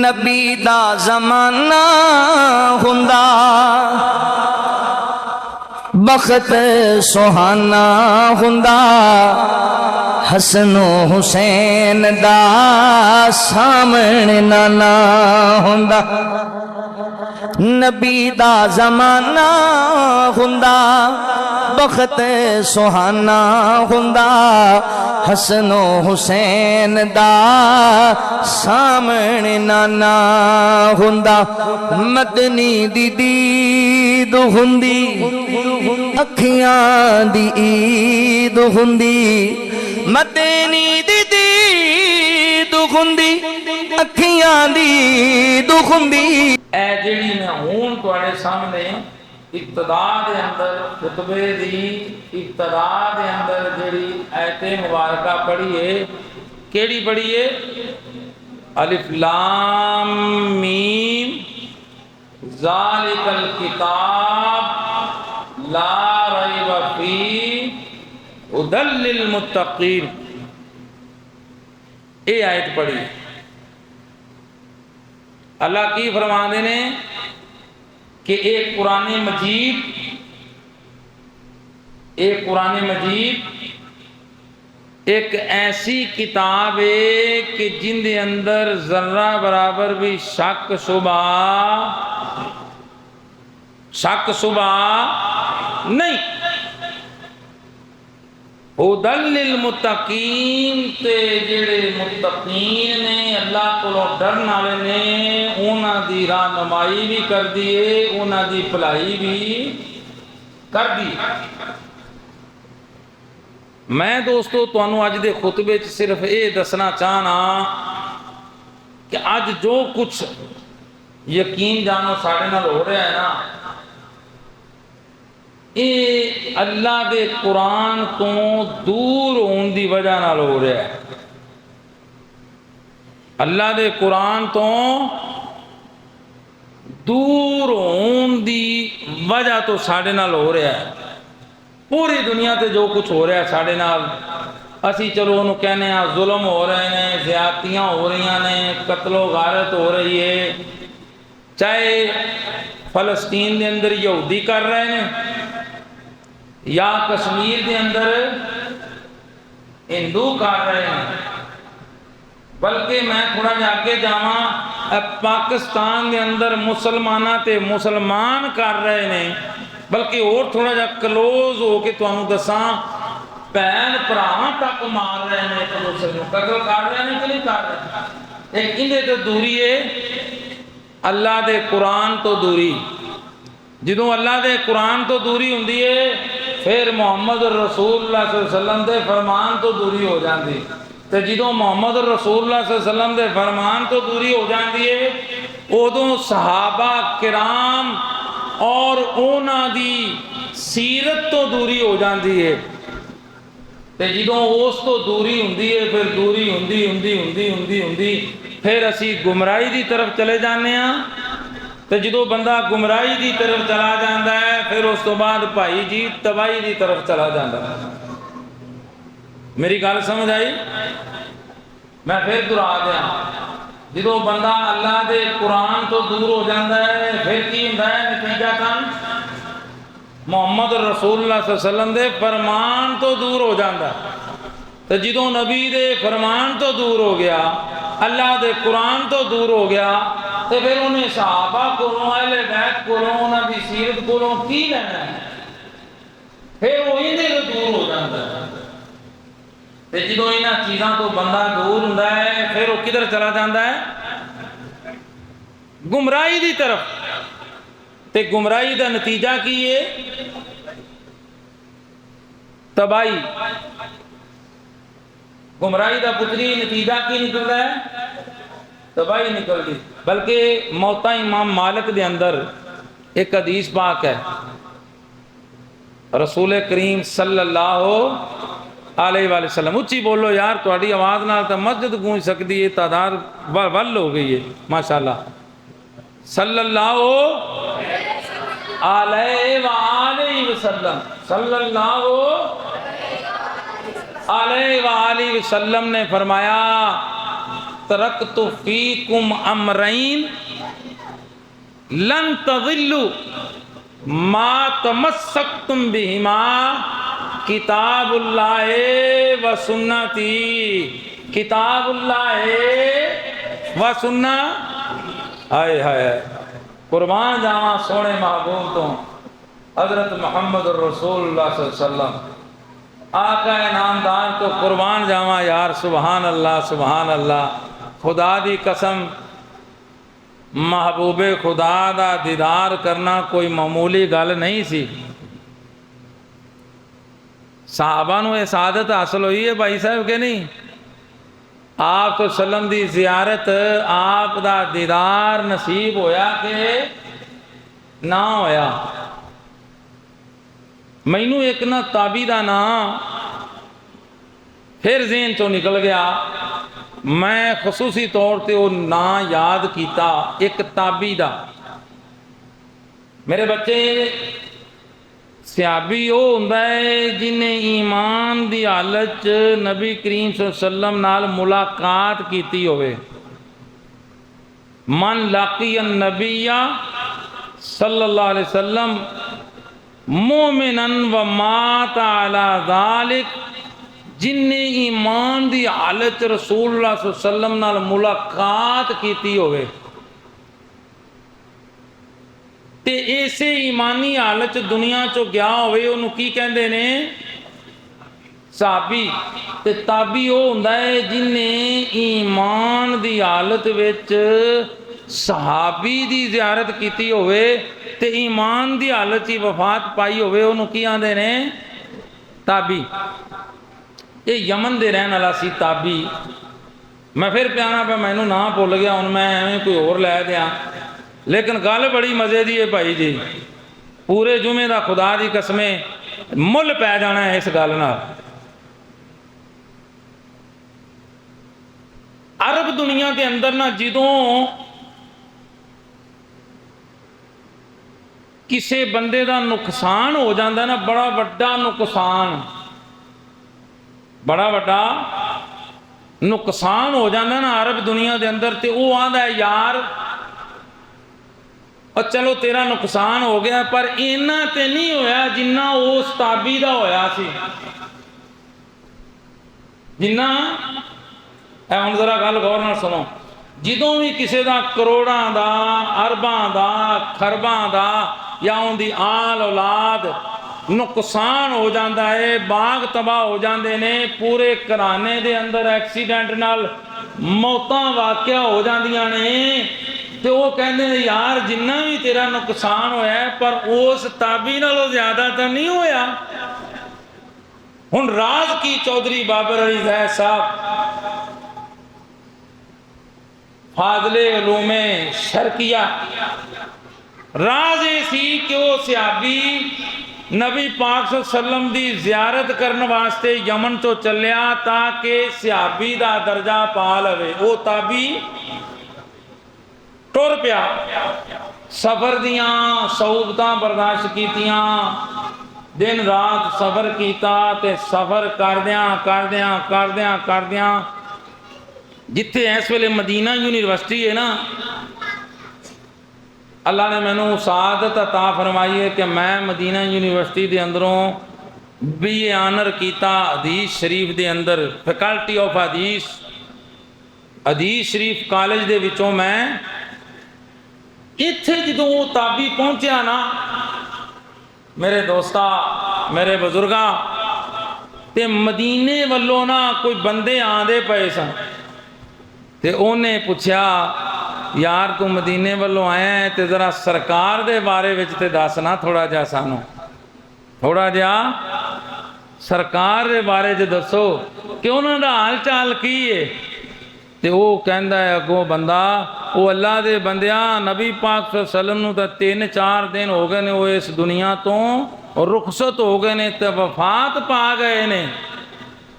नबी दा ज़माना हुंदा बख़्त सुहाना हुंदा हसनो हुसैन दा सामने नाना हुंदा नबी दा ज़माना हुंदा बख़्त सुहाना हुंदा हसनो हुसैन दा सामने नाना हुंदा मदनी दी दीद हुंदी अखियां दी ईद हुंदी मदनी दी दीद हुंदी अखियां दी ईद हुंदी। ऐ जिहड़ी मैं हुण तुहाडे सामने इब्तिदा दे अंदर खुतबे दी इब्तिदा दे अंदर जिहड़ी आयते मुबारका पढ़ी है केड़ी पढ़ी है? अलिफ लाम मीम ज़ालिकल किताब ला रैब फी हुदल लिल मुत्तकीन। ये आयत पढ़ी। अल्लाह की फरमाते ने कि एक कुरान मजीद एक ऐसी किताब है कि जिंदे अंदर जर्रा बराबर भी शक शुबा नहीं। हुदल लिल मुत्तकीन ते जेड़े मुत्तकीन ने अल्लाह कोलों डरन वाले ने उन्हां दी रहनुमाई भी कर दी है उन्हां दी भलाई भी कर दी। मैं दोस्तों तुहानू अज दे खुतबे च सिर्फ ये दसना चाहना कि अज जो कुछ यकीन जानो साढ़े नाल हो रहा है ना ये अल्लाह दे कुरान तो दूर होने की वजह नाल हो रहा है। अल्लाह दे कुरान तो दूर होने की वजह तो साढ़े नाल हो रहा है। पूरी दुनिया ते जो कुछ हो रहा है साढ़े नाल असी चलो उन्होंने कहने जुल्म हो रहे हैं ज्यादतियां हो रही ने कत्लो गारत हो रही है। चाहे फलस्तीन के अंदर यहूदी कर रहे हैं या कश्मीर के अंदर हिंदू कर रहे हैं। बल्कि मैं थोड़ा जा आगे जावा पाकिस्तान के अंदर मुसलमाना ते मुसलमान कर रहे हैं। बल्कि और थोड़ा जा क्लोज हो के तुहानू दसा भैन भरावां तक मार रहे हैं एक दूसरे को कत्ल कर रहे हैं कि नहीं कर रहे। एक इहदे तो दूरी है अल्लाह दे कुरान तो दूरी। जो अल्लाह दे कुरान तो दूरी हुंदी है फिर मुहम्मद रसूलुल्लाह सल्लल्लाहु अलैहि वसल्लम दे फरमान तो दूरी हो जाती। तो जो मुहम्मद रसूलुल्लाह सल्लल्लाहु अलैहि वसल्लम दे फरमान तो दूरी हो जाती है उदों सहाबा किराम और उन्हां दी सीरत तो दूरी हो जाती है। तो जो उस तो दूरी हुंदी है फिर दूरी हुंदी हुंदी हुंदी हुंदी हुंदी फिर असी गुमराही की तरफ चले जाने। तो जो बंदा गुमराही की तरफ चला जाता है फिर उस तो बाद भाई जी तबाही की तरफ चला जाता है। मेरी गल समझ आई? मैं फिर दोहरा दिया जो बंदा अल्लाह के कुरान तो दूर हो जाता है फिर की होता है नतीजा कन मुहम्मद रसूलुल्लाह सल्लल्लाहु अलैहि वसल्लम दे फरमान तो दूर हो जाता। तो जो नबी दे फरमान तो दूर हो गया अल्लाह दे कुरान तो दूर हो गया तो फिर उन्हें सहाबा को अहले बैत को उन्होंने सीरत को की लेना है फिर वो इन्हें तो दूर हो जाता है। तो जो इन्होंने चीज़ों तो बंदा दूर होता है फिर वो किधर चला जाता है? गुमराही की तरफ। तो गुमराही का नतीजा की है? तबाही। गुमराही का पुत्री नतीजा की निकलता है? तबाही निकलती। बल्कि मौता इमाम मालिक के अंदर एक हदीस पाक है रसूल करीम सल्लल्लाहु अलैहि वसल्लम। उच्ची बोलो यार थोड़ी आवाज़ नाल तो मस्जिद गूंज सकती है तादाद वल हो गई है माशाअल्लाह। सल्लल्लाहु अलैहि वसल्लम सल्लल्लाहु अलैहि वसल्लम ने फरमाया तरक्तु फीकुम अमरैन लन तज़िल्लु मा तमस्सक्तुम बिहिमा किताबुल्लाह व सुन्नती। किताबुल्लाह व सुन्ना। हाय हाय, कुर्बान जावा सोने महबूब तो हजरत मोहम्मद रसूलुल्लाह सल्लल्लाहु अलैहि वसल्लम आका नामदार तो कुर्बान जावा यार। सुभान अल्लाह सुभान अल्लाह। खुदा दी कसम, महबूबे खुदा दा दीदार करना कोई मामूली गल नहीं सी। साहबा नूं ये सादत हासिल हुई है भाई साहब के नहीं। आप तो सल्लम दी जियारत, आप दा दीदार नसीब होया कि ना होया। मैनू एक ना ताबी दा नाम फिर ज़हन चों निकल गया। मैं खसूसी तौर पर वो ना याद किया, एक ताबी दा। मेरे बच्चे, सियाबी वो हुंदा है जिन्हें ईमान दी हालत च नबी करीम सल्लल्लाहु अलैहि वसल्लम नाल मुलाकात कीती होवे। मन लाकियन नबिया सल्लल्लाहु अलैहि वसल्लम मोमिनन व मात अला ज़ालिक, जिन्हें ईमान दी हालत रसूलुल्लाह सल्लल्लाहु अलैहि वसल्लम नाल मुलाकात कीती होवे ते इसे ईमानी हालत दुनिया चो गया होवे, उन्होंने की कहते ने? साहबी। ते ताबी वो हुंदा है जिन्हें ईमान दी हालत विच सहाबी दी ज़ियारत कीती होवे ते ईमान दी हालत ही वफात पाई होवे, उन्होंने की आंदे ने? ताबी। ये यमन दे रहने वाला सी ताबी। मैं फिर प्याना पे मैनू ना भुल गया, हुण मैं एवें कोई होर लै दियां। लेकिन गल बड़ी मज़े की है भाई जी। पूरे जुमे का खुदा की कसमें मुल पै जाना है इस गल नाल। अरब दुनिया के अंदर ना जदों किसी बंदे का नुकसान हो जाता ना, बड़ा वड्डा नुकसान, बड़ा वड्डा नुकसान हो जाता ना अरब दुनिया के अंदर, तो वो आंदा है यार और चलो तेरा नुकसान हो गया, पर इन्ना ते नहीं होया जिन्ना उस ताबी दा होया सी। जिन्ना हुण जरा गल गौर नाल सुनो। जदों भी किसी का करोड़ां दा, अरबां दा, खरबां दा या उनकी आल औलाद नुकसान हो जाता है, बाग तबाह हो जाते ने, पूरे घराने दे अंदर एक्सीडेंट नाल मौतां वाक़या हो जांदियां ने, तो वो कहते हैं यार जिन्ना भी तेरा नुकसान होया है पर उस ताबी नालों ज़्यादा तो नहीं होया। हुण राज की चौधरी बाबर अली ज़ैद साहब फाज़िले उलूमे शरकिया, राज ये सी कि वो सियाबी नबी पाक सल्लल्लाहु अलैहि वसल्लम दी ज़ियारत करने वास्ते यमन तो चलिया ताकि सियाबी दा दर्जा पा लवे। वो ताबी टुर पिया, सफर दियां सहूलतां बर्दाश्त कीतियां, दिन रात सफर किया, ते सफर करदियां करदियां करदियां करदियां जिथे इस वेले मदीना यूनिवर्सिटी है ना, अल्लाह ने मैनू सादत अता फरमाई है कि मैं मदीना यूनिवर्सिटी के अंदरों BA ऑनर किया हदीस शरीफ के अंदर, फैकल्टी ऑफ हदीस शरीफ कॉलेज के विचों मैं इत्थे जदों वो ताबी पहुंचा ना, मेरे दोस्ता मेरे बजुर्गा, ते मदीने वालों ना कोई बंदे आंदे पे सन, ते उन्हें पूछया यार तू मदीने वालों आया है तो जरा सरकार दे बारे विच ते दस ना थोड़ा जा, सानू थोड़ा जा सरकार दे बारे च दसो कि उन्हां दा हाल चाल की है। तो वो कहता है अगों बंदा, वो अल्लाह दे बंदिया नबी पाक सल्लल्लाहु अलैहि वसल्लम नूं तां 3-4 दिन हो गए ने, वो इस दुनिया तो रुखसत हो गए ने ते वफात पा गए ने।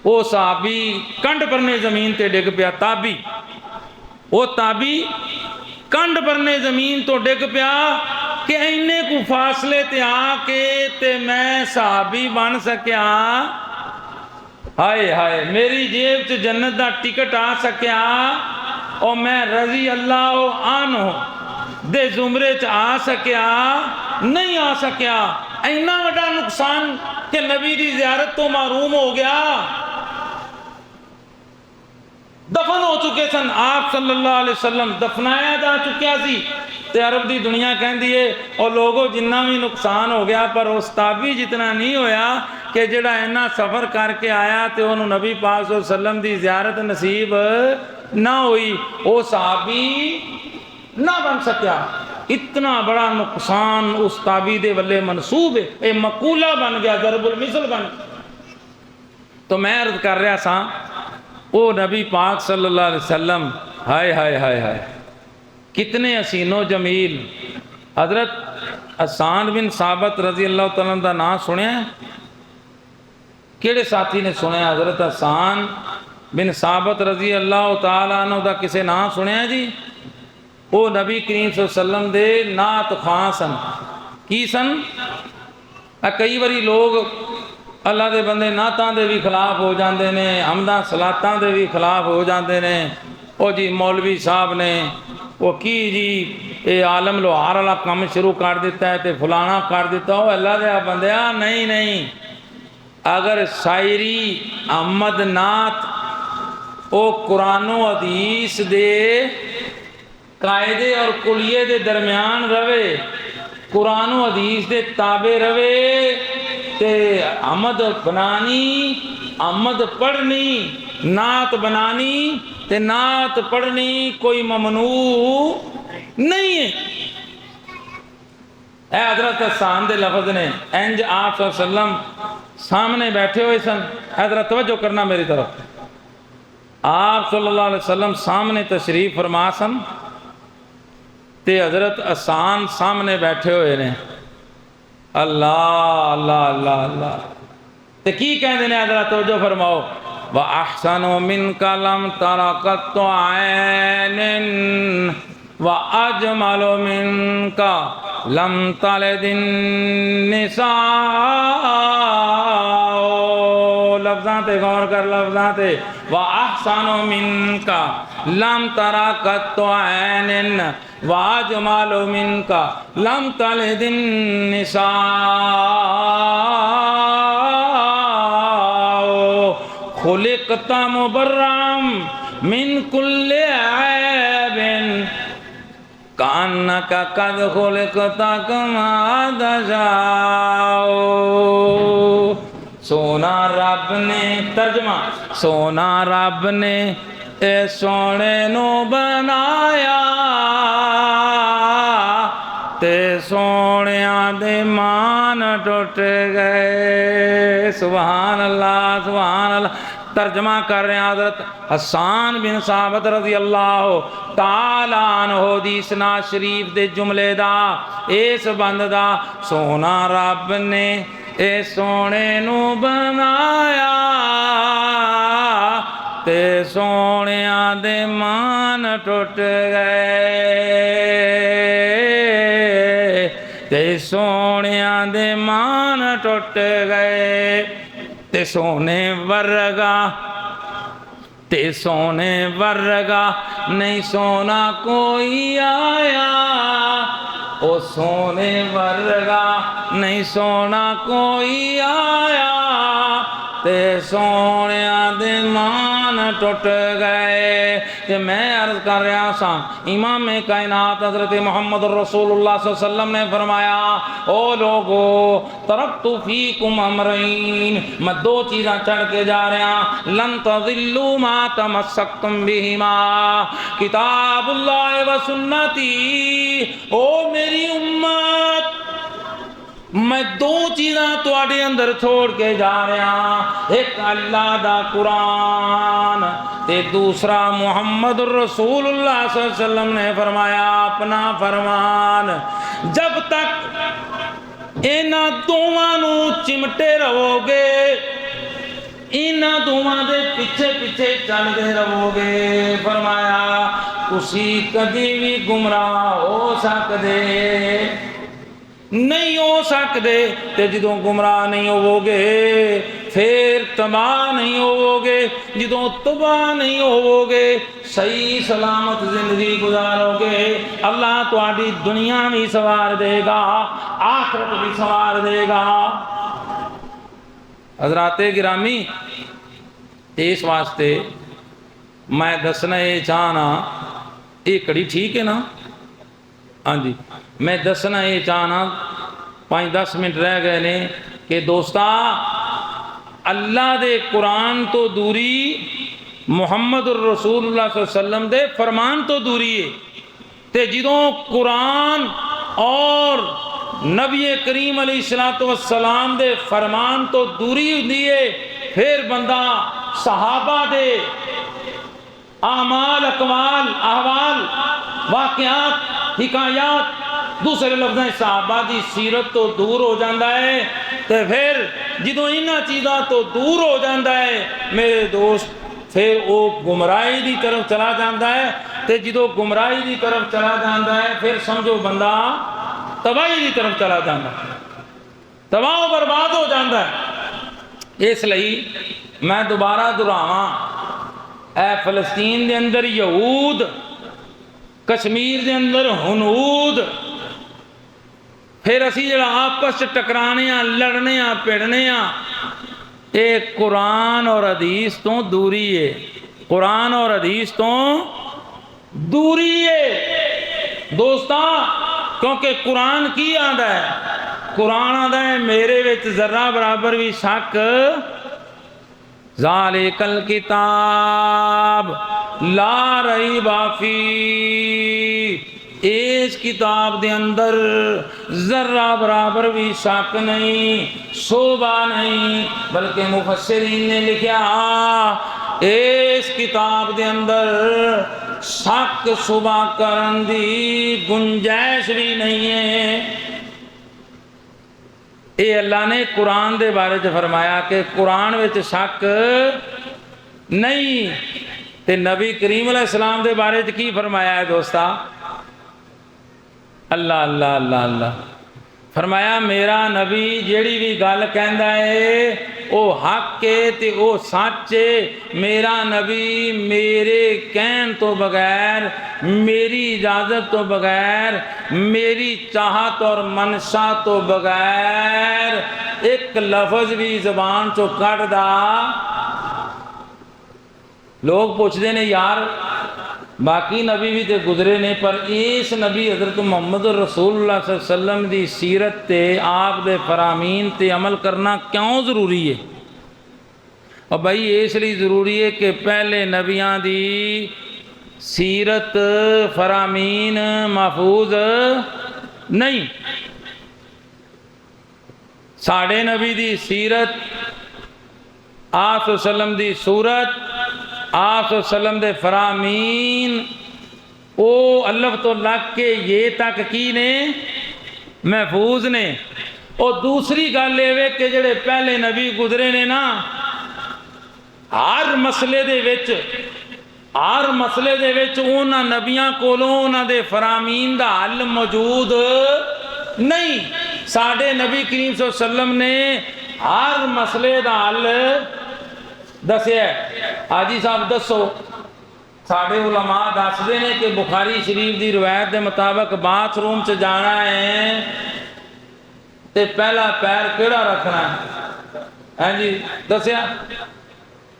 वो सहाबी कंड परने जमीन ते डिग पिया, ताबी, वो ताबी कंड परने जमीन तो डिग पिया कि इन्ने को फासले ते आके ते मैं सहाबी बन सकिया। हाय हाय, मेरी जेब च जन्नत दा टिकट आ सकिया और मैं रजी अल्लाह आनो दे जुमरे च आ सकिया नहीं आ सकिया। इन्ना वड्डा नुकसान कि नबी की जियारत तो महरूम हो गया। दफन हो चुके सन आप सल्लल्लाहु अलैहि वसल्लम, दफनाया जा चुकिया सी ते अरब की दुनिया कहती है और लोगों जिन्ना भी नुकसान हो गया पर उस ताबी जितना नहीं होया कि जिहड़ा इन्ना सफ़र करके आया तो उन्होंने नबी पाक सल्लल्लाहु अलैहि वसल्लम की जियारत नसीब ना हुई, वो सहाबी ना बन सकिया। इतना बड़ा नुकसान उस ताबी दे वल्ले मनसूब है, ये मकूला बन गया, दरबुल मिसल बन गया। तो मैं अर्ज कर रहा सा वो नबी पाक सल्लल्लाहु अलैहि वसल्लम, हाय हाय हाय हाय कितने हसीनो जमील। हजरत हसान बिन साबित रजी अल्लाह तआला का नाम सुनिया? किहड़े साथी ने सुनिया? हजरत हसान बिन साबित रजी अल्लाह तआला अन्हु दा किसे नाम सुनिया जी? वो नबी करीम सल्लल्लाहु अलैहि वसल्लम दे नात खां सन। की सन? कई बारी लोग अल्लाह के बंदे नातां दे भी खिलाफ हो जाते हैं, हमदा सलातां दे भी खिलाफ हो जाते हैं। वो जी मौलवी साहब ने वो की जी ये आलम लोहार वाला काम शुरू कर दिता है तो फलाना कर दिता। वो अल्लाह दे बंदिया नहीं नहीं, अगर शायरी अहमद नात वो कुरानो हदीस दे कायदे और कुलिये दे दरम्यान रवे, कुरानो हदीस दे ताबे रवे ते अहमद बनानी, अहमद पढ़नी, नात बनानी ते नात पढ़नी कोई ममनू नहीं है। हजरत हसान दे लफ्ज ने इंज आप सल्लम सामने बैठे हुए सन। हजरत तवज्जो करना मेरी तरफ, आप सल्लल्लाहु अलैहि वसल्लम सामने तशरीफ फरमा सन ते हजरत हसान सामने बैठे हुए ने। अल्लाह अल्लाह अल्लाह अल्लाह ते की कहते हैं? हजरत तवज्जो फरमाओ, व अहसनु मिन कलम तरकत ऐनिन व अजमलु मिनका लम तलदिन निसा। लफ्ज़ां ते गौर कर, लफ्ज़ां ते व अहसनु मिनका लम तरकत ऐनिन व अजमलु मिनका लम तलदिन निसा। खुलिक़ता मुबर्रम मिन कुल्लि ऐबिन कान्नका कद खुलिक़ता कमा तशाओ। सोना रब ने, तर्जमा, सोना रब ने ए सोने नू बनाया ते सोनिया दे मान टुट गए। सुभान अल्लाह सुभान अल्लाह। तर्जमा कर रहे हैं हजरत हसान बिन साबित रजी अल्लाह ताला अन्हु दी इसनाद शरीफ दे जुमले दा इस बंद दा, सोना रब ने ए सोने नू बनाया ते सोनिया दे मान टुट गए, ते सोनिया दे मान टुट गए। ते सोने वर्गा, ते सोने वर्गा नहीं सोना कोई आया। ओ सोने वर्गा नहीं सोना कोई आया ते सोनिया दे मान टुट गए। ते मैं अर्ज कर रहा सा, इमाम कायनात हजरत मोहम्मद रसूलुल्लाह सल्लल्लाहु अलैहि वसल्लम ने फरमाया, ओ लोगो तरक्तु फीकुम अमरैन, मैं दो चीज़ां चढ़ के जा रहा, लन तज़िल्लू मा तमस्सक्तुम बिहिमा किताबुल्लाह व सुन्नती। ओ मेरी उम्मत, मैं दो चीज़ां तुहाडे अंदर छोड़ के जा रहा, एक अल्लाह दा कुरान ते दूसरा मुहम्मद रसूलुल्लाह सल्लल्लाहु अलैहि वसल्लम ने फरमाया अपना फरमान। जब तक इन्हां दोवां नूं चिमटे रहोगे, इन्हां दोवां दे पिछे पिछे चलते रहोगे, फरमाया तुसी कभी भी गुमराह हो सकदे नहीं हो सकते। ते जो गुमराह नहीं होवोगे फिर तबाह नहीं होवोगे। जो तबाह नहीं होवोगे सही सलामत जिंदगी गुजारोगे, अल्लाह तुहाडी दुनिया भी सवार देगा, आखिरत भी सवार देगा। हजराते गिरामी, इस वास्ते मैं दसना ये चाहना, ये कड़ी ठीक है ना? हाँ जी, मैं दसना ये चाहना 5-10 मिनट रह गए ने कि दोस्ता अल्लाह दे कुरान तो दूरी, मुहम्मद रसूलुल्लाह सल्लल्लाहु अलैहि वसल्लम दे फरमान तो दूरी है। ते जिदों कुरान और नबी करीम अलैहिस्सलातु वस्सलाम दे फरमान तो दूरी हुंदी है, फिर बंदा सहाबा दे आमाल, अकवाल, अहवाल, वाक़यात, हिकायात, दूसरे लफ्ज़ सहाबा की सीरत तो दूर हो जाता है। तो फिर जो इन्हां चीज़ों तो दूर हो जाता है मेरे दोस्त, फिर वो गुमराही की तरफ चला जाता है। तो जो गुमराही की तरफ चला जाता है फिर समझो बंदा तबाही की तरफ चला जाता है, तबाह बर्बाद हो जाता है। इसलिए मैं दोबारा दोहरावां, ए फलस्तीन के अंदर यहूद, कश्मीर के अंदर हुनूद, फिर असी जरा आपस टकराने लड़ने भिड़ने, ये कुरान और हदीस तो दूरी है, कुरान और हदीस तो दूरी है दोस्ता। क्योंकि कुरान की आंदा है, कुरान आंदा है मेरे विच जरा बराबर भी शक, ज़ालिकल किताब ला रैब फीह, इस किताब के अंदर जरा बराबर भी शक नहीं, शोभा नहीं, बल्कि मुफस्सिरीन ने लिखा इस किताब के अंदर शक शुबा करन दी गुंजाइश भी नहीं है। ये अल्लाह ने कुरान के बारे च फरमाया कि कुरान में शक नहीं। ते नबी करीम अलैहिस्सलाम के बारे च की फरमाया है दोस्ता? अल्लाह अल्लाह अल्लाह अल्लाह फरमाया मेरा नबी जेड़ी भी गल कहंदा है वो हक है ते वो सच है। मेरा नबी मेरे कहन तो बगैर, मेरी इजाज़त तो बगैर, मेरी चाहत और मनशा तो बगैर एक लफ्ज़ भी ज़बान चो कढ़दा। लोग पूछते ने यार बाकी नबी भी तो गुजरे ने, पर इस नबी हज़रत मुहम्मद रसूलुल्लाह सल्लल्लाहु अलैहि वसल्लम की सीरत ते आप दे फरामीन ते अमल करना क्यों ज़रूरी है? और भाई इसलिए ज़रूरी है कि पहले नबियां दी सीरत फरामीन महफूज नहीं, साढ़े नबी दी सीरत, आप वसल्लम दी सूरत, आप वसल्लम दे फरामीन ओ अल्लाह तो लग के ये तक की ने महफूज ने। और दूसरी गल ये कि जेड़े पहले नबी गुजरे ने ना, हर मसले दे विच, हर मसले दे विच उन्हां नबियां कोलों उन्हां दे फरामीन दा हल मौजूद नहीं। साडे नबी करीम सल्लल्लाहु अलैहि वसल्लम ने हर मसले दा हल दसिया। हाजी साहब दसो, साढ़े उलमा दसते हैं कि बुखारी शरीफ की रवायत के मुताबिक बाथरूम च जाना है तो पहला पैर केड़ा रखना है जी दसिया,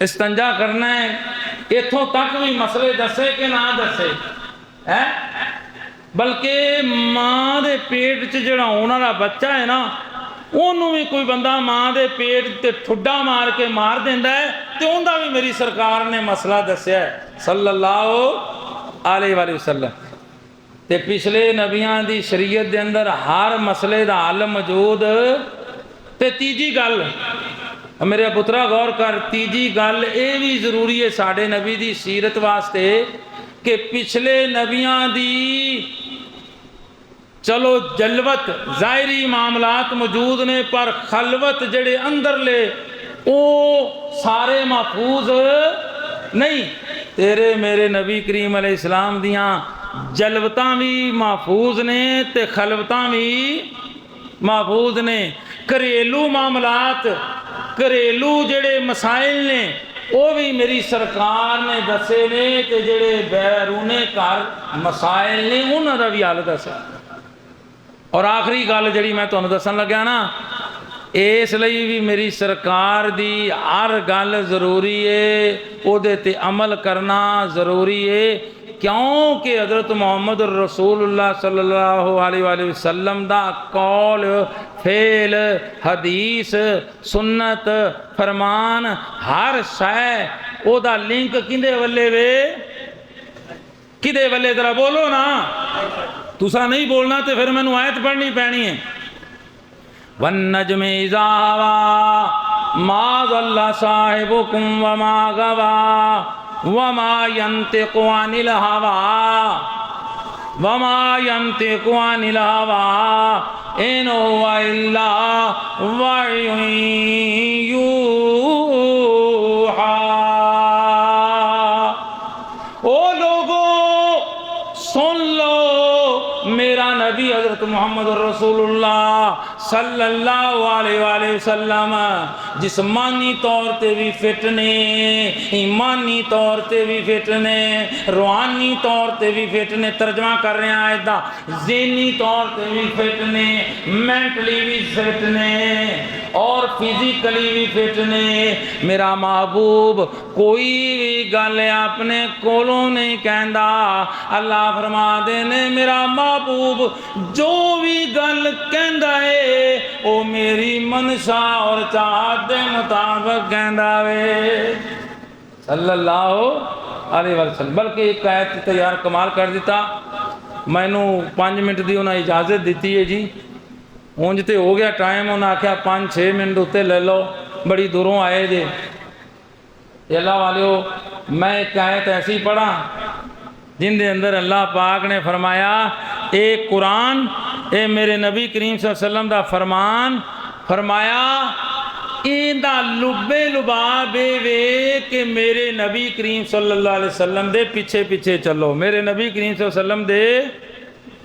इस्तंजा करना है। इथों तक भी मसले दसे कि ना दसे है, बल्कि माँ के पेट च जिहड़ा आने वाला बच्चा है ना, उन्होंने भी कोई बंदा माँ के पेट ते ठुड्डा मार के मार देंदा है तो उनका भी मेरी सरकार ने मसला दसिया है सल्लल्लाहु अलैहि वसल्लम। ते पिछले नबियां दी शरीयत दे अंदर हर मसले दा हल मौजूद। ते तीजी गल मेरे पुत्रा गौर कर, तीजी गल ये भी जरूरी है साडे नबी दी सीरत वास्ते कि पिछले नबियां दी चलो जलवत ज़ाहिरी मामलात मौजूद ने, पर खलवत जड़े अंदरले वो सारे महफूज नहीं। तेरे मेरे नबी करीम अलैहिस्सलाम दियाँ जलवतां भी महफूज ने ते खलवतां भी महफूज ने। घरेलू मामलात घरेलू जेड़े मसाइल ने वो भी मेरी सरकार ने दसे ने, ते जेड़े बैरूने घर मसाइल ने उन्हां दा भी हल दसा। और आखिरी गल जिहड़ी मैं तुहानूं दसन लग्या ना, इसलिए भी मेरी सरकार दी हर गल जरूरी है, उहदे ते अमल करना जरूरी है, क्योंकि हज़रत मुहम्मद रसूलुल्लाह सल्लल्लाहु अलैहि वसल्लम दा कौल फेल हदीस सुन्नत फरमान हर शै ओदा लिंक किंदे वल्ले वे, किदे वल्ले जरा बोलो ना। तुसा नहीं बोलना तो फिर मैनू आयत पढ़नी पैनी है। वन्नज्मि इज़ा हवा मा ज़ल्ला साहिबुकुम वमा गवा वमा यंतिकु अनिल हवा वमा यंतिकु अनिल हवा इन हुवा इल्ला वह्युन यूहा। ओ लोगो सुन लो, मेरा नबी हज़रत मुहम्मद रसूलुल्लाह सल्लल्लाहु अलैहि वसल्लम जिस्मानी तौर ते भी फिट ने, ईमानी तौर ते भी फिट ने, रूहानी तौर ते भी फिट ने। तर्जमा कर रहे हैं इदा, ज़हनी तौर ते भी फिट ने, मेंटली भी फिट ने और फिजिकली भी फिट ने। मेरा महबूब कोई भी गल अपने कोलों नहीं कहता। अल्लाह फरमा दे ने मेरा महबूब जो भी गल कहता है वो मेरी मनशा और चाहत के मुताबिक कहता वे सल्लल्लाहु अलैहि वसल्लम। बल्कि एक आयत तो यार कमाल कर दिता, मैनू 5 मिनट की उन्हें इजाज़त दी है जी, उंज तो हो गया टाइम, उन्हें आख्या 5-6 मिनट उत्ते ले लो, बड़ी दूरों आए जे। अल्लाह वाले मैं एक आयत ऐसी पढ़ा जिंदे अंदर अल्लाह पाक ने फरमाया, ए कुरान ए मेरे नबी करीम सल्लल्लाहु अलैहि वसल्लम दा फरमान फरमाया, इंदा लुबे लुबाब वे कि मेरे नबी करीम सल्लल्लाहु अलैहि वसल्लम दे पीछे पीछे चलो, मेरे नबी करीम सल्लल्लाहु अलैहि वसल्लम दे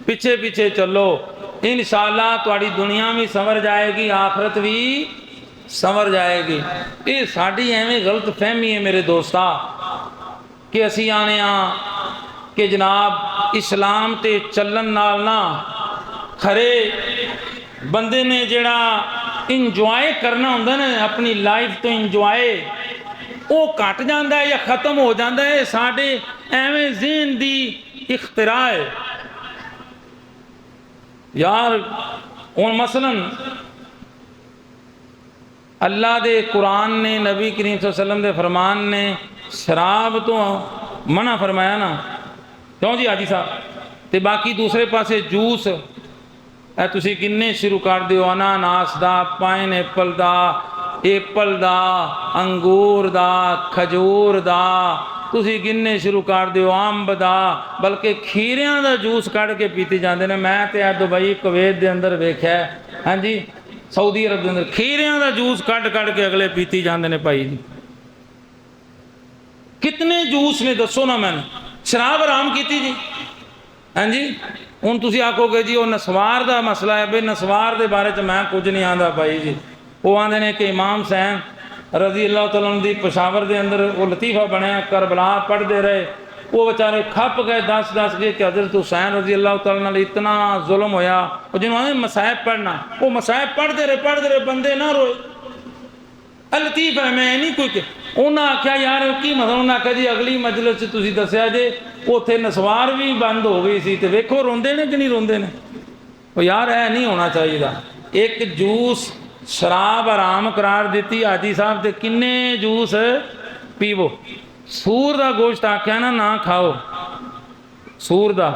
पीछे पीछे चलो, इंशाअल्लाह तुहाडी दुनिया भी संवर जाएगी, आखरत भी संवर जाएगी। ये साड़ी एवं गलत फहमी है मेरे दोस्ता कि असी आने कि जनाब इस्लाम ते चलन नाल ना खरे बंदे ने जिहड़ा इंजॉय करना हुंदा ना अपनी लाइफ तो इंजॉय वो घट जाता है या ख़त्म हो जाता है। साढ़े एवं ज़हन दी इख्तिरा है यार। हुण मसलन अल्लाह दे कुरान ने नबी करीम सल्लल्लाहु अलैहि वसल्लम दे फरमान ने शराब तो मना फरमाया ना, क्यों जी हाजी साहब। तो बाकी दूसरे पासे जूस तुसी किन्ने शुरू कर दिओ, अनानास दा, पाइन एप्पल दा, एप्पल दा, अंगूर दा, खजूर दा, तुसी किन्ने शुरू कर दिओ, अंब दा, बल्कि खीरियां दा जूस कढ़ के पीती जाते हैं। मैं तो दुबई कुवैत दे अंदर वेख्या, हाँ जी सऊदी अरब के अंदर खीरियां दा जूस कढ़ के अगले पीती जाते हैं। भाई जी कितने जूस ने दसो ना, मैंने शराब आराम की जी, हाँ जी। हुण तुसीं आखोगे जी वो नसवार का मसला है, बे नसवार के बारे च मैं कुछ नहीं आता भाई जी। वो आते हैं कि इमाम हुसैन रजी अल्लाह तआला दी पेशावर के अंदर वो लतीफ़ा बनया, करबला पढ़ते रहे, वो बेचारे खप गए दस के कि हज़रत हुसैन रजी अल्लाह तआला नाल इतना जुल्म होया। जिन्होंने मसाहिब पढ़ना, वो मसाहिब पढ़ते रहे बंदे ना रोए। लतीफ़ है मैं नहीं कोई, उन्हें आख्या यार की मतलब, उन्हें आख्या जी अगली मजलिस तुसीं दस्या जे उत्थे नसवार भी बंद हो गई सी, तो वेखो रोंदे ने कि नहीं रोंदे ने। वो यार ऐ नहीं होना चाहिए। एक जूस शराब आराम करार दी हाजी साहब, तो किन्ने जूस पीवो। सूर का गोश्त आख्या ना खाओ, सूर का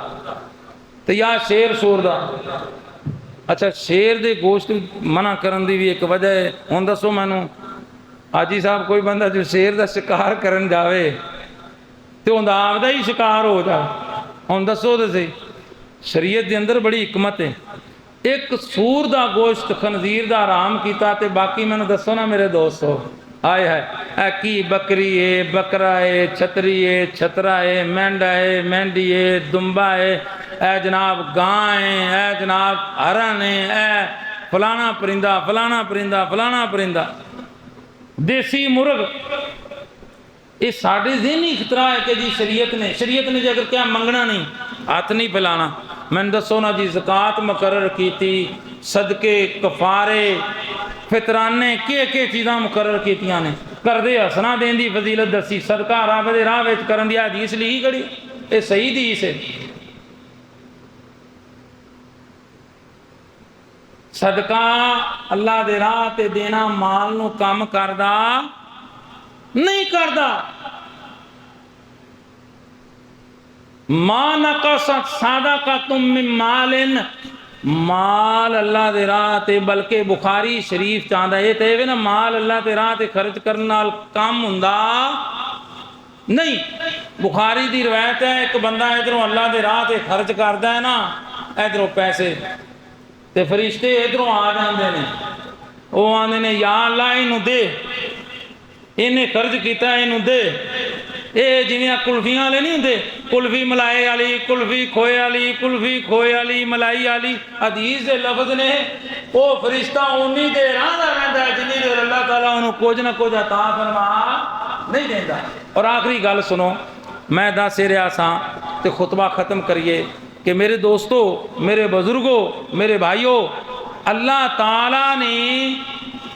तो या शेर सूर का। अच्छा शेर के गोश्त मना करन दी भी एक वजह है। हुण दसो मैनू हाजी साहब कोई बंदा जो शेर का शिकार करन जावे तो उनका आपदा ही शिकार हो जाए। हुण दसो तो सही, शरीयत के अंदर बड़ी हिकमत है। एक सूर का गोश्त खनजीर का आराम किया, तो बाकी मैंने दसो ना मेरे दोस्तों, आए है की बकरी है, बकरा है, छतरी है, छतरा है, मेंढा है, मेंढी है, दुम्बा है, ए जनाब गां है, ए जनाब हरन है, ए फलाना परिंदा फलाना परिंदा फलाना परिंदा। देसी मुर्ग, ये साढ़े ज़हनी इख्तरा है कि जी शरीयत ने जी अगर क्या मंगना नहीं, हाथ नहीं फैलाना। मैंने दसो ना जी, ज़कात मुकर्रर की थी, सदके कफारे फितराने के चीज़ां मुकर्रर कीतियां ने, करदे हसना देन दी फजीलत दसी, सदका रब दे राह विच करन दी हदीस लिखी खड़ी, ये सही हदीस है। सदका अल्लाह दे राह ते देना माल नूं कम करदा नहीं करदा। मां नकसत सदक़तुम मिन मालिन, माल अल्लाह दे राह ते, बल्कि बुखारी शरीफ चाहता है तो ये ना माल अल्लाह दे राह ते खर्च करने नाल कम हुंदा नहीं। बुखारी दी रवायत है, एक बंदा इधरों अल्लाह दे राह ते खर्च करदा है ना, इधरों पैसे ते फरिश्ते इधरों आ जाते हैं, वो आंदे ने या अल्लाह इनू दे, इन्हें खर्च किया इनू दे। ये जिवें कुल्फियां वाले नहीं होंगे, कुल्फी मलाई वाली, कुल्फी खोए वाली, कुल्फी खोए वाली, मलाई वाली, हदीस के लफ्ज ने, वो फरिश्ता उन्नी देर आंदा रहता है जिन्नी देर अल्लाह ताला उन्होंने कुछ ना कुछ अता फरमा नहीं देता। और आखिरी गल सुनो, मैं दस रहा सा तो खुतबा ख़त्म करिए कि मेरे दोस्तों, मेरे बुजुर्गों, मेरे भाइयों, अल्लाह ताला ने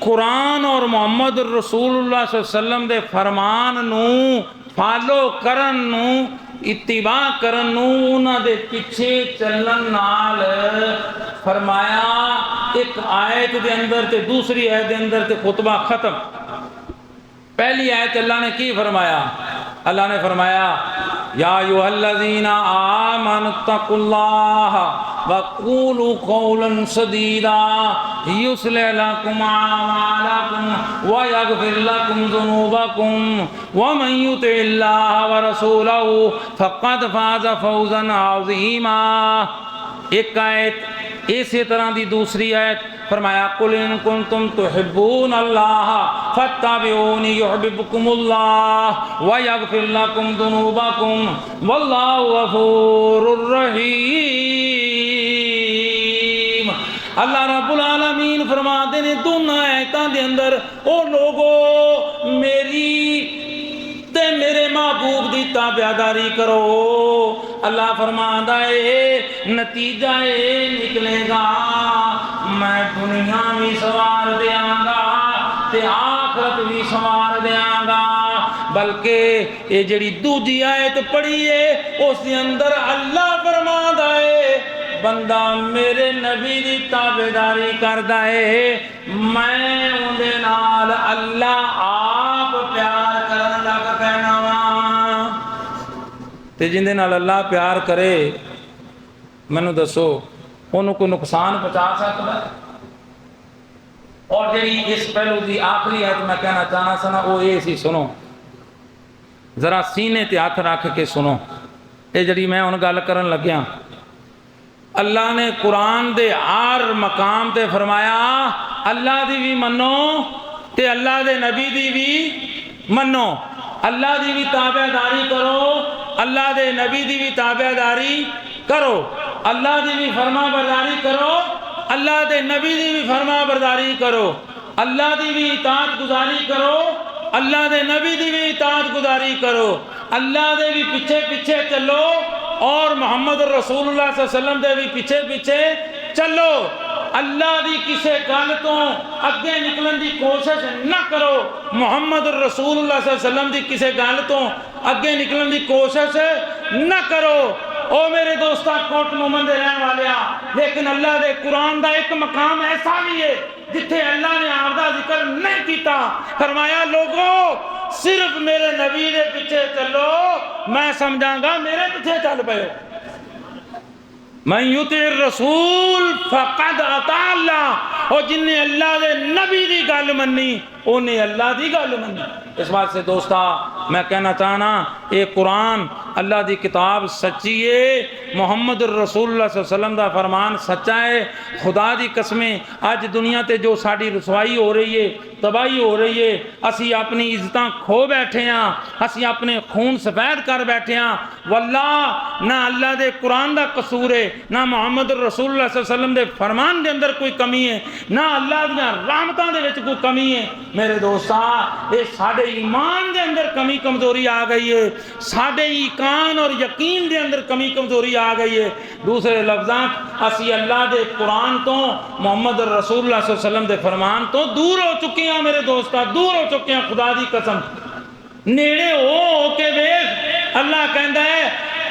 कुरान और मुहम्मद रसूलुल्लाह सल्लल्लाहु अलैहि वसल्लम दे फरमान नूं फॉलो करन नूं, इत्तिबा करन नूं, उन्हां दे पिछे चलन नाल फरमाया। एक आयत दे अंदर ते दूसरी आयत दे अंदर ते खुतबा खत्म। पहली आयत अल्लाह ने की फरमाया? अल्लाह ने फरमाया या अय्युहल्लज़ीना आमनुत्तकुल्लाह वक़ूलू क़ौलन सदीदा युस्लिह लकुम अअमालकुम व यग़फिर लकुम ज़ुनूबकुम व मन युतिइल्लाह व रसूलहू फ़क़द फ़ाज़ फ़ौज़न अज़ीमा। एक आयत इसी तरह की दूसरी आयत फरमाया कुल इन कुंतुम तुहिब्बून अल्लाह फत्तबिऊनी युहिब्बुकुमुल्लाह व यग़फिर लकुम ज़ुनूबकुम वल्लाहु गफ़ूरुर रहीम। अल्लाह रब्बुल आलमीन फरमाते ने दोनों आयतां दे अंदर, ओ लोगो मेरी ते मेरे महबूब की ताबेदारी करो। अल्लाह फरमाता है नतीजा ये निकलेगा मैं दुनिया भी सवार देंगा ते आखरत भी सवार देंगा। बल्कि ये जड़ी दूजी आयत पढ़ी है उसके अंदर अल्लाह फरमाता है बंदा मेरे नबी की ताबेदारी करता है, मैं उहदे नाल अल्लाह आप प्यार करन लग पैना वा। ते जिंदे नाल अल्लाह प्यार करे मैनू दसो उन्होंने कोई नुकसान पहुँचा सकता है? और जी इस पहलू की आखिरी आयत मैं कहना चाहना सना वो ये सी, सुनो जरा सीने ते हथ रख के सुनो। ये जी मैं हुण गल करन लग्या, अल्लाह ने कुरान दे हर मकाम ते फरमाया अल्लाह दी भी मनो ते अल्लाह दे नबी दी भी मनो। अल्लाह दी भी ताबेदारी करो, अल्लाह दे नबी दी भी ताबेदारी करो, अल्लाह दी भी फरमा बरदारी करो, अल्लाह दे नबी दी भी फरमा बरदारी करो, अल्लाह दी भी इताअत गुजारी करो, अल्लाह दे नबी दी भी इताअत गुजारी करो, अल्लाह दे भी पीछे पीछे चलो और मोहम्मद रसूलुल्लाह सल्लल्लाहु अलैहि वसल्लम दे भी पीछे पीछे चलो। अल्लाह दी किसे गल तो अगे निकलन की कोशिश न करो, मोहम्मद रसूलुल्लाह सल्लल्लाहु अलैहि वसल्लम की किसे गल तो अगे निकलन की कोशिश न करो। ओ मेरे दोस्ता कोट मोमन दे रहने वाले, लेकिन अल्लाह दे कुरान का एक मकाम ऐसा भी है जिथे अल्लाह ने आपका जिक्र नहीं किया। फरमाया लोगो सिर्फ मेरे नबी के पीछे चलो, मैं समझांगा मेरे पीछे चल पे। मैं युतिर रसूल फकद अता अल्लाह, और जिन्हें अल्लाह के नबी की गल मनी उन्हें अल्लाह की गल मनी। इस बात से दोस्ता मैं कहना चाहना ये कुरान अल्लाह की किताब सच्ची है, मुहम्मद रसूलुल्लाह सल्लल्लाहु अलैहि वसल्लम का फरमान सच्चा है। खुदा की कसमें अज दुनिया ते जो साड़ी रसवाई हो रही है, तबाही हो रही है, असी अपनी इज्जत खो बैठे हाँ, असी अपने खून सफेद कर बैठे हाँ। वल्लाह ना अल्लाह के कुरान का कसूर है, ना मुहम्मद रसूलुल्लाह सल्लल्लाहु अलैहि वसल्लम के फरमान के अंदर कोई कमी है, ना अल्लाह दियां रहमतां दे विच कोई कमी है। मेरे दोस्ता, ये साडे ईमान के अंदर कमी कमजोरी आ गई है, साडे ईकान और यकीन के अंदर कमी कमजोरी आ गई है। दूसरे लफ्ज़ां असी अल्लाह के कुरान तो मुहम्मद रसूलुल्लाह सल्लल्लाहु अलैहि वसल्लम के फरमान तो दूर हो चुके हैं। मेरे दोस्ता, दूर हो चुके हैं। खुदा की कसम नेड़े हो के देख, अल्लाह कहता है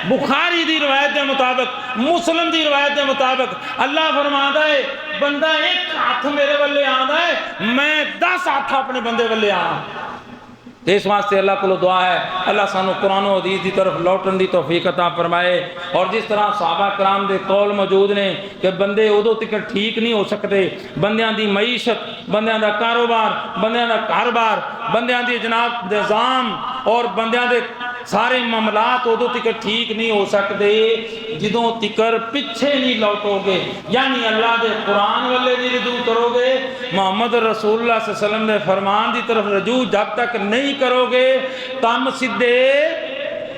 बुखारी दी रवायत के मुताबिक, मुस्लिम दी रवायत के मुताबिक अल्लाह फरमाता है बंदा एक हाथ मेरे वल्ले आंदा है, मैं 10 हाथ अपने बंदे वल्ले आना। इस वास्ते अल्लाह को दुआ है अल्लाह सानू कुरान और हदीस की तरफ लौटन की तौफीक अता फरमाए। और जिस तरह सहाबा कराम के कौल मौजूद ने कि बंदे उदों तक ठीक नहीं हो सकते, बंदियां दी मईशत, बंदियां दा कारोबार, बंदियां दा घर-बार, बंदियां दी जनाब निज़ाम और बंदियां दे सारे मामलात उदों तक ठीक नहीं हो सकते जिदों तिकर पिछे नहीं लौटोगे, यानी अल्लाह के कुरान वाले नहीं रजू करोगे, मोहम्मद रसूलुल्लाह सल्लल्लाहु अलैहि वसल्लम के फरमान की तरफ रजू जब तक नहीं करोगे तम सीधे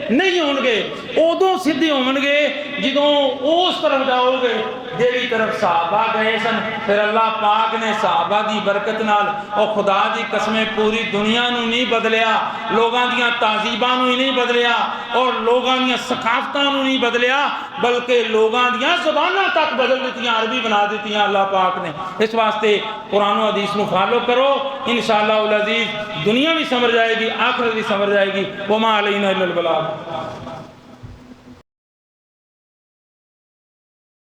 नहीं होंगे। उदों सीधे होंगे जिदों उस तरफ जाओगे जेड़ी तरफ सहाबा गए सन। फिर अल्लाह पाक ने सहाबा की बरकत नाल और खुदा की कसमें पूरी दुनिया नूं नहीं बदलिया, लोगों दियां तहजीबां नूं ही नहीं बदलिया और लोगों दियां सकाफतां नूं नहीं बदलिया, बल्कि लोगों दियां ज़बानां तक बदल दित्तियां, अरबी बना दित्तियां अल्लाह पाक ने। इस वास्ते कुरान और हदीस नूं फॉलो करो, इंशाअल्लाह उल अज़ीज़ दुनिया भी समझ जाएगी, आखिरत भी समझ जाएगी। वमा अलैना इल्लल बलाग।